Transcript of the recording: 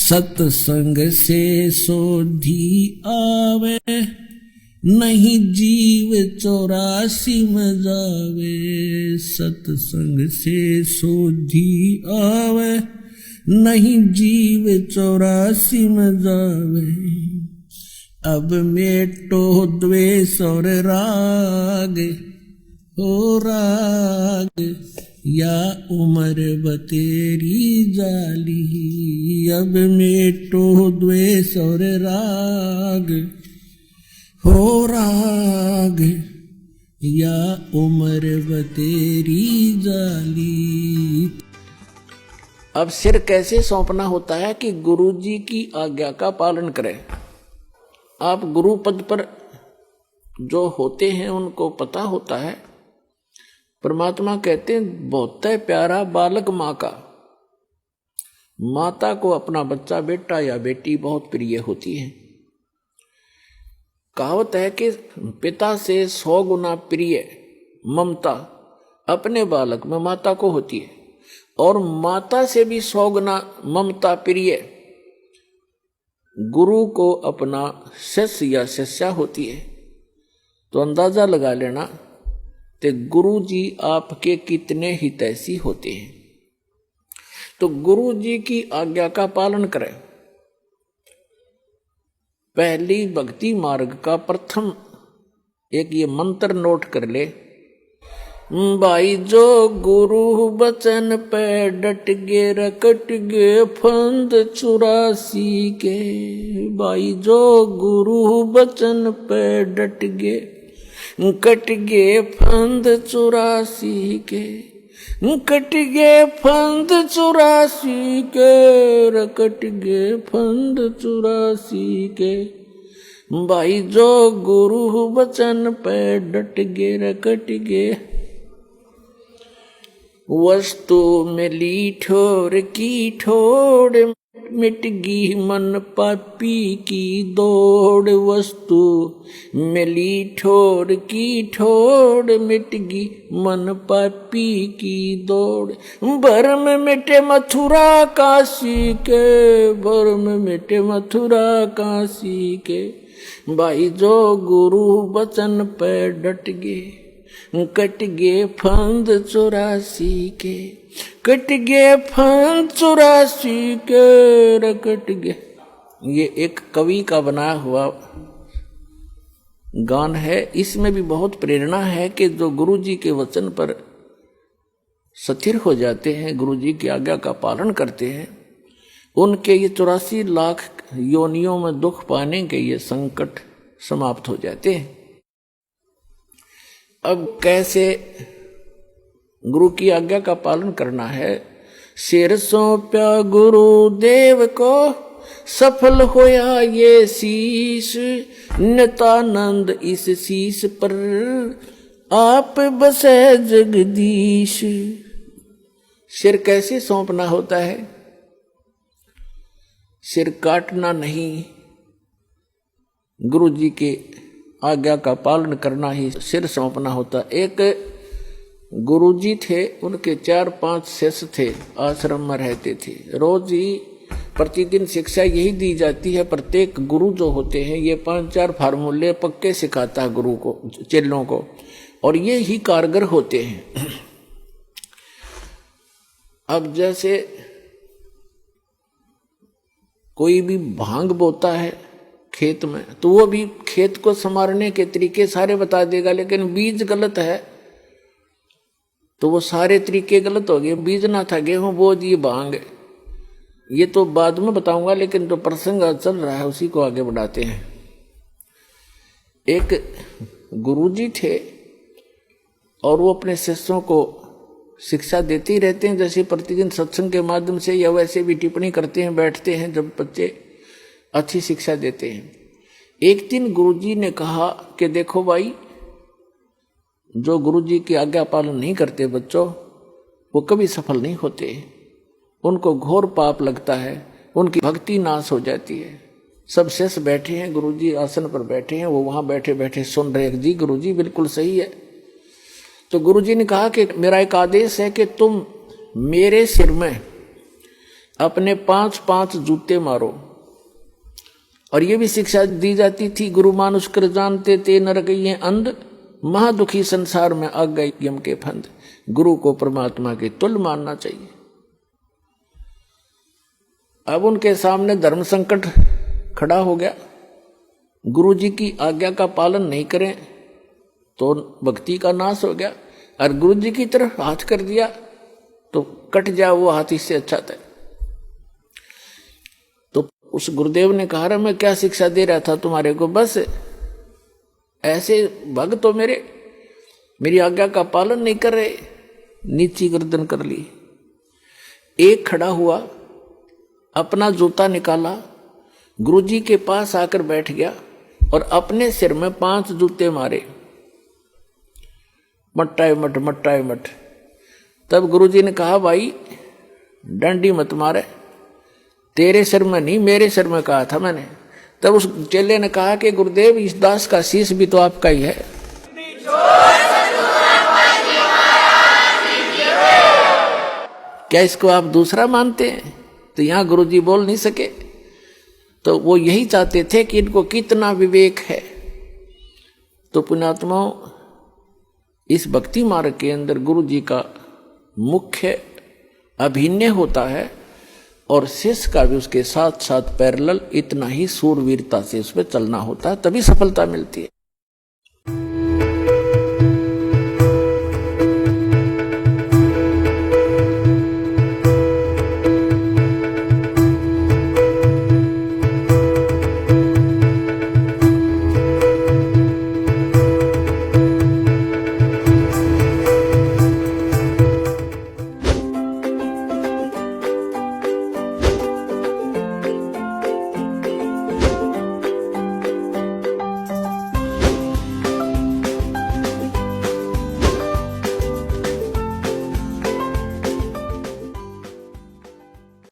सत्संग से सोधी आवे, नहीं जीव 84 में जावे। सत्संग से सोधी आवे, नहीं जीव 84 में जावे। अब मेटो द्वेष और राग, हो राग या उम्र बतेरी जाली। अब मेटो द्वेष और राग, हो राग या उम्र बतेरी जाली। अब सिर कैसे सौंपना होता है कि गुरु जी की आज्ञा का पालन करें। आप गुरु पद पर जो होते हैं उनको पता होता है। परमात्मा कहते हैं बहुत प्यारा बालक माँ का। माता को अपना बच्चा बेटा या बेटी बहुत प्रिय होती है। कहावत है कि पिता से 100 गुना प्रिय ममता अपने बालक में माता को होती है, और माता से भी 100 गुना ममता प्रिय गुरु को अपना शिष्य या शिष्या होती है। तो अंदाजा लगा लेना कि गुरु जी आपके कितने हितैषी होते हैं। तो गुरु जी की आज्ञा का पालन करें। पहली भक्ति मार्ग का प्रथम एक ये मंत्र नोट कर ले। भाई जो गुरु बचन पे डट गे रकट गे फंद 84 के। भाई जो गुरु बचन पे डट गे कट गे फंद 84 के। कट गे फंद 84 के, रकट गे फंद 84 के। भाई जो गुरु बचन पे डट गे रकट गे। वस्तु मिली ठोर की ठोड़, मिट गी मन पापी की दौड़। वस्तु मिली ठोर की ठोड़, मिट गी मन पापी की दौड़। भरम मिटे मथुरा काशी के, भरम मिटे मथुरा काशी के। भाई जो गुरु बचन पे डट गे कट गे फंद 84 के। कट गे फंद 84 के, रकट गे। ये एक कवि का बनाया हुआ गान है। इसमें भी बहुत प्रेरणा है कि जो गुरु जी के वचन पर स्थिर हो जाते हैं, गुरु जी की आज्ञा का पालन करते हैं, उनके ये 84 लाख योनियों में दुख पाने के ये संकट समाप्त हो जाते हैं। अब कैसे गुरु की आज्ञा का पालन करना है। सिर सौंप्या गुरुदेव को, सफल होया ये शीश। नितानंद इस शीश पर आप बसे जगदीश। सिर कैसे सौंपना होता है? सिर काटना नहीं, गुरु जी के आज्ञा का पालन करना ही सिर सौंपना होता। एक गुरुजी थे, उनके 4-5 शिष्य थे, आश्रम में रहते थे। रोज ही प्रतिदिन शिक्षा यही दी जाती है। प्रत्येक गुरु जो होते हैं ये 5-4 फार्मूले पक्के सिखाता है गुरु को, चेलों को, और ये ही कारगर होते हैं। अब जैसे कोई भी भांग बोता है खेत में, तो वो भी खेत को संवारने के तरीके सारे बता देगा, लेकिन बीज गलत है तो वो सारे तरीके गलत हो गए। बीज ना था गेहूं बो दिए भांग। ये तो बाद में बताऊंगा, लेकिन जो प्रसंग चल रहा है उसी को आगे बढ़ाते हैं। एक गुरुजी थे और वो अपने शिष्यों को शिक्षा देते ही रहते हैं, जैसे प्रतिदिन सत्संग के माध्यम से या वैसे भी टिप्पणी करते हैं, बैठते हैं, जब बच्चे अच्छी शिक्षा देते हैं। एक दिन गुरुजी ने कहा कि देखो भाई, जो गुरुजी की आज्ञा पालन नहीं करते बच्चों, वो कभी सफल नहीं होते। उनको घोर पाप लगता है, उनकी भक्ति नाश हो जाती है। सब शिष्य बैठे हैं, गुरुजी आसन पर बैठे हैं, वो वहां बैठे बैठे सुन रहे हैं। जी गुरुजी बिल्कुल सही है। तो गुरुजी ने कहा कि मेरा एक आदेश है कि तुम मेरे सिर में अपने 5-5 जूते मारो। और ये भी शिक्षा दी जाती थी, गुरु मानुष कर जानते ते नर गई अंध, महादुखी संसार में आ गए यम के फंद। गुरु को परमात्मा के तुल्य मानना चाहिए। अब उनके सामने धर्म संकट खड़ा हो गया। गुरु जी की आज्ञा का पालन नहीं करें तो भक्ति का नाश हो गया, और गुरु जी की तरफ हाथ कर दिया तो कट जा वो हाथ, इससे अच्छा था। तो उस गुरुदेव ने कहा, रे मैं क्या शिक्षा दे रहा था तुम्हारे को, बस ऐसे भक्त तो मेरी आज्ञा का पालन नहीं कर रहे। नीची गर्दन कर ली। एक खड़ा हुआ, अपना जूता निकाला, गुरुजी के पास आकर बैठ गया और अपने सिर में 5 जूते मारे, मट्टाए मट मट्टाए मट। तब गुरुजी ने कहा, भाई डंडी मत मारे, तेरे सिर में नहीं मेरे सिर में कहा था मैंने। तब उस चेले ने कहा कि गुरुदेव इस दास का शीश भी तो आपका ही है। क्या इसको आप दूसरा मानते हैं? तो यहां गुरुजी बोल नहीं सके। तो वो यही चाहते थे कि इनको कितना विवेक है। तो पुण्यात्माओं, इस भक्ति मार्ग के अंदर गुरु जी का मुख्य अभिनय होता है और शिष्य का भी उसके साथ साथ पैरेलल इतना ही सूरवीरता से उस पर चलना होता है, तभी सफलता मिलती है।